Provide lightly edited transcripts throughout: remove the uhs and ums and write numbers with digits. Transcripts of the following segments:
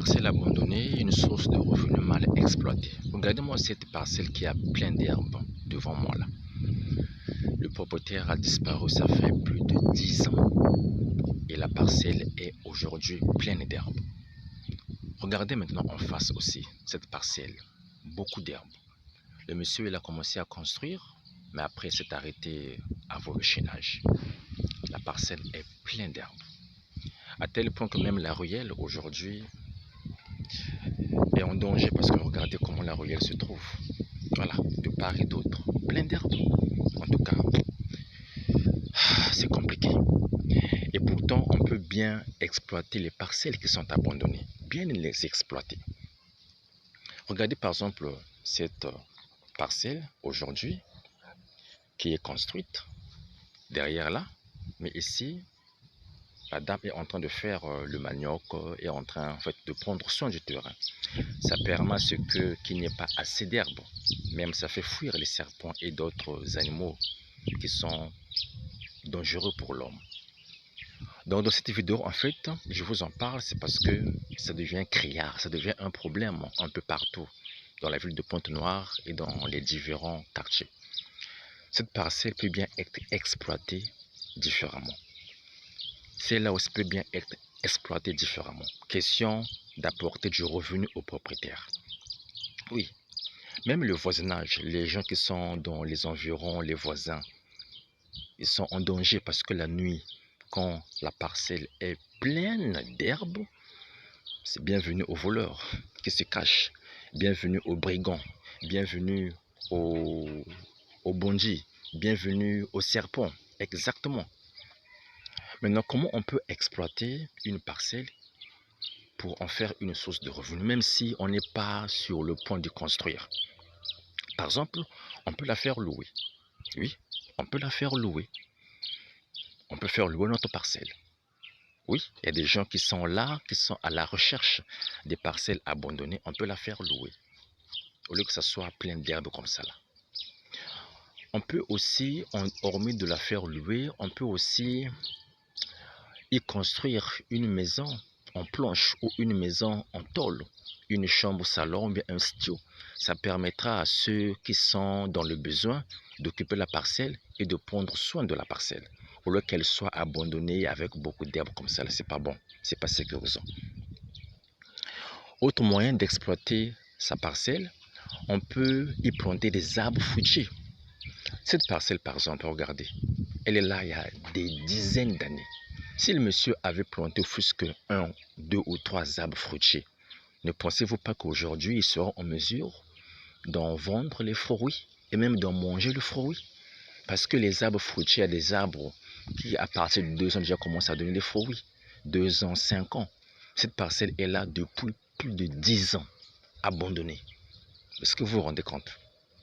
parcelle abandonnée, une source de revenus mal exploitée. Regardez-moi cette parcelle qui a plein d'herbes devant moi là. Le propriétaire a disparu, ça fait plus de 10 ans. Et la parcelle est aujourd'hui pleine d'herbes. Regardez maintenant en face aussi cette parcelle. Beaucoup d'herbes. Le monsieur il a commencé à construire, mais après s'est arrêté avant le chaînage. La parcelle est pleine d'herbes. À tel point que même la ruelle aujourd'hui est en danger parce que regardez comment la ruelle se trouve. Voilà, de part et d'autre. Plein d'herbes. En tout cas, c'est compliqué. Et pourtant, on peut bien exploiter les parcelles qui sont abandonnées. Bien les exploiter. Regardez par exemple cette parcelle aujourd'hui qui est construite derrière là. Mais ici, la dame est en train de faire le manioc, est en train en fait de prendre soin du terrain. Ça permet à ce qu'il n'y ait pas assez d'herbe. Même ça fait fuir les serpents et d'autres animaux qui sont dangereux pour l'homme. Donc dans cette vidéo, en fait, je vous en parle, c'est parce que ça devient criard, ça devient un problème un peu partout dans la ville de Pointe-Noire et dans les différents quartiers. Cette parcelle peut bien être exploitée différemment. Celle-là aussi peut bien être exploitée différemment. Question d'apporter du revenu aux propriétaires. Oui, même le voisinage, les gens qui sont dans les environs, les voisins, ils sont en danger parce que la nuit, quand la parcelle est pleine d'herbes, c'est bienvenue aux voleurs qui se cachent, bienvenue aux brigands, bienvenue aux bandits, bienvenue aux serpents, exactement. Maintenant, comment on peut exploiter une parcelle pour en faire une source de revenus, même si on n'est pas sur le point de construire? Par exemple, on peut la faire louer. Oui, on peut la faire louer. On peut faire louer notre parcelle. Oui, il y a des gens qui sont là, qui sont à la recherche des parcelles abandonnées. On peut la faire louer, au lieu que ça soit plein d'herbes comme ça là. On peut aussi, hormis de la faire louer, on peut aussi y construire une maison en planche ou une maison en tôle, une chambre salon ou bien un studio. Ça permettra à ceux qui sont dans le besoin d'occuper la parcelle et de prendre soin de la parcelle, au lieu qu'elle soit abandonnée avec beaucoup d'herbes comme ça. C'est pas bon, c'est pas sécurisant. Autre moyen d'exploiter sa parcelle, on peut y planter des arbres fruitiers. Cette parcelle, par exemple, regardez, elle est là il y a des dizaines d'années. Si le monsieur avait planté plus que 1, 2 ou 3 arbres fruitiers, ne pensez-vous pas qu'aujourd'hui, ils seront en mesure d'en vendre les fruits et même d'en manger le fruit? Parce que les arbres fruitiers, il y a des arbres qui, à partir de 2 ans, déjà commencent à donner des fruits. 2 ans, 5 ans. Cette parcelle est là depuis plus de 10 ans, abandonnée. Est-ce que vous vous rendez compte?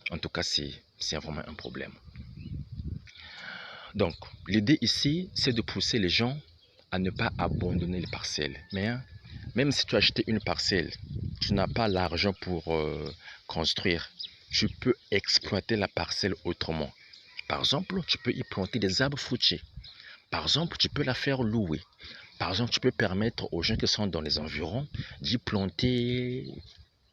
En tout cas, c'est vraiment un problème. Donc, l'idée ici, c'est de pousser les gens à ne pas abandonner les parcelles. Mais même si tu as acheté une parcelle, tu n'as pas l'argent pour construire, tu peux exploiter la parcelle autrement. Par exemple, tu peux y planter des arbres fruitiers. Par exemple, tu peux la faire louer. Par exemple, tu peux permettre aux gens qui sont dans les environs d'y planter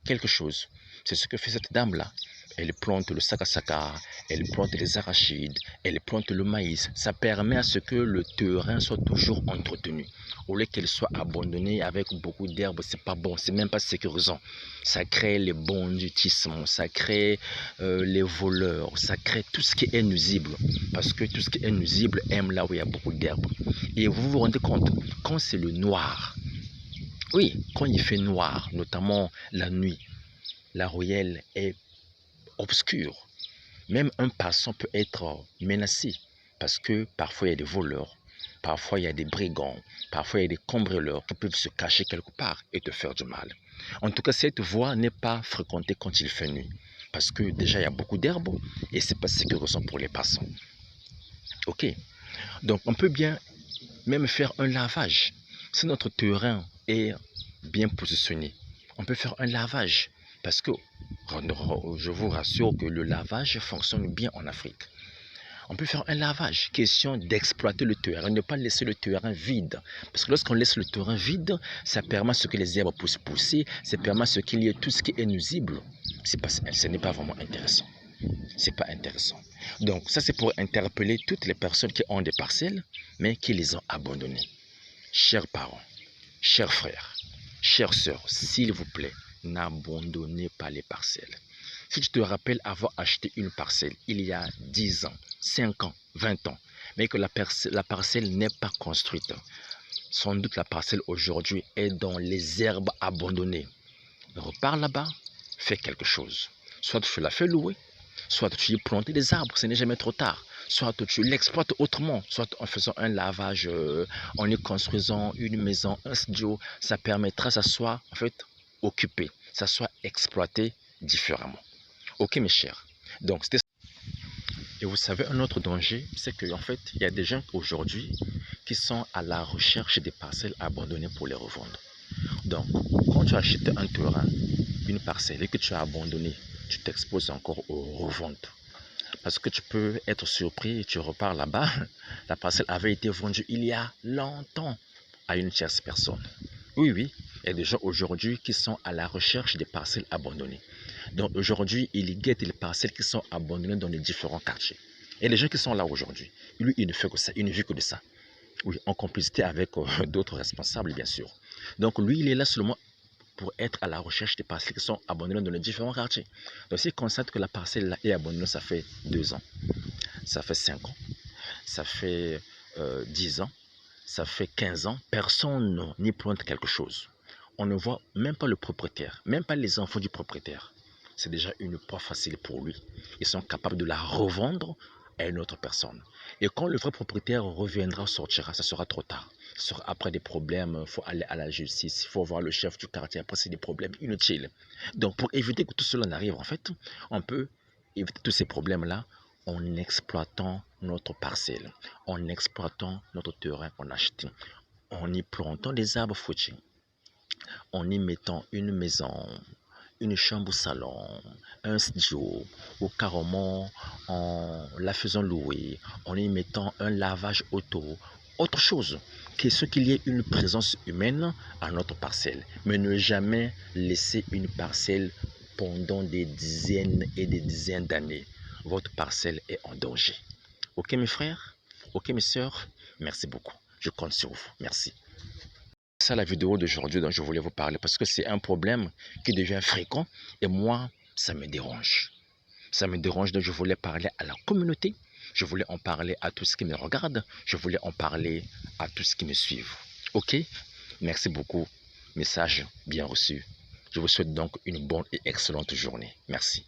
quelque chose. C'est ce que fait cette dame-là. Elle plante le sakasaka, elle plante les arachides, elle plante le maïs. Ça permet à ce que le terrain soit toujours entretenu. Au lieu qu'elle soit abandonnée avec beaucoup d'herbes, c'est pas bon, c'est même pas sécurisant. Ça crée les banditismes, ça crée les voleurs, ça crée tout ce qui est nuisible. Parce que tout ce qui est nuisible aime là où il y a beaucoup d'herbes. Et vous vous rendez compte, quand c'est le noir, oui, quand il fait noir, notamment la nuit, la ruelle est obscure. Même un passant peut être menacé parce que parfois il y a des voleurs, parfois il y a des brigands, parfois il y a des cambrioleurs qui peuvent se cacher quelque part et te faire du mal. En tout cas, cette voie n'est pas fréquentée quand il fait nuit parce que déjà il y a beaucoup d'herbes et c'est pas sécurisant pour les passants. Ok, donc on peut bien même faire un lavage. Si notre terrain est bien positionné, on peut faire un lavage parce que je vous rassure que le lavage fonctionne bien en Afrique. On peut faire un lavage. Question d'exploiter le terrain, ne pas laisser le terrain vide. Parce que lorsqu'on laisse le terrain vide, ça permet à ce que les herbes puissent pousser, ça permet à ce qu'il y ait tout ce qui est nuisible. Ce n'est pas vraiment intéressant. C'est pas intéressant. Donc ça c'est pour interpeller toutes les personnes qui ont des parcelles, mais qui les ont abandonnées. Chers parents, chers frères, chères sœurs, s'il vous plaît, n'abandonnez pas les parcelles. Si tu te rappelles avoir acheté une parcelle il y a 10 ans, 5 ans, 20 ans, mais que la parcelle n'est pas construite, sans doute la parcelle aujourd'hui est dans les herbes abandonnées. Repars là-bas, fais quelque chose. Soit tu la fais louer, soit tu y plantes des arbres, ce n'est jamais trop tard. Soit tu l'exploites autrement, soit en faisant un lavage, en y construisant une maison, un studio, ça permettra que ça soit en fait occupé, ça soit exploité différemment. Ok mes chers, donc c'était. Et vous savez, un autre danger, c'est qu'en fait, il y a des gens aujourd'hui qui sont à la recherche des parcelles abandonnées pour les revendre. Donc, quand tu achètes un terrain, une parcelle et que tu as abandonné, tu t'exposes encore aux reventes. Parce que tu peux être surpris et tu repars là-bas, la parcelle avait été vendue il y a longtemps à une tierce personne. Oui, oui, il y a des gens aujourd'hui qui sont à la recherche des parcelles abandonnées. Donc aujourd'hui, ils guettent les parcelles qui sont abandonnées dans les différents quartiers. Et les gens qui sont là aujourd'hui, lui, il ne fait que ça, il ne vit que de ça. Oui, en complicité avec d'autres responsables, bien sûr. Donc lui, il est là seulement pour être à la recherche des parcelles qui sont abandonnées dans les différents quartiers. Donc s'il constate que la parcelle là est abandonnée, ça fait 2 ans, ça fait 5 ans, ça fait 10 ans, ça fait 15 ans, personne n'y plante quelque chose. On ne voit même pas le propriétaire, même pas les enfants du propriétaire. C'est déjà une proie facile pour lui. Ils sont capables de la revendre à une autre personne. Et quand le vrai propriétaire reviendra, sortira, ça sera trop tard. Ce sera après des problèmes, il faut aller à la justice, il faut voir le chef du quartier, après c'est des problèmes inutiles. Donc pour éviter que tout cela n'arrive, en fait, on peut éviter tous ces problèmes-là en exploitant notre parcelle, en exploitant notre terrain qu'on a acheté, en y plantant des arbres fruitiers, en y mettant une maison, une chambre au salon, un studio, ou carrément en la faisant louer, en y mettant un lavage auto, autre chose, que ce qu'il y ait une présence humaine à notre parcelle, mais ne jamais laisser une parcelle pendant des dizaines et des dizaines d'années. Votre parcelle est en danger. Ok mes frères, ok mes sœurs, merci beaucoup. Je compte sur vous. Merci. C'est ça la vidéo d'aujourd'hui dont je voulais vous parler parce que c'est un problème qui devient fréquent et moi, ça me dérange. Ça me dérange, donc je voulais parler à la communauté, je voulais en parler à tous ceux qui me regardent, je voulais en parler à tous ceux qui me suivent. Ok? Merci beaucoup. Message bien reçu. Je vous souhaite donc une bonne et excellente journée. Merci.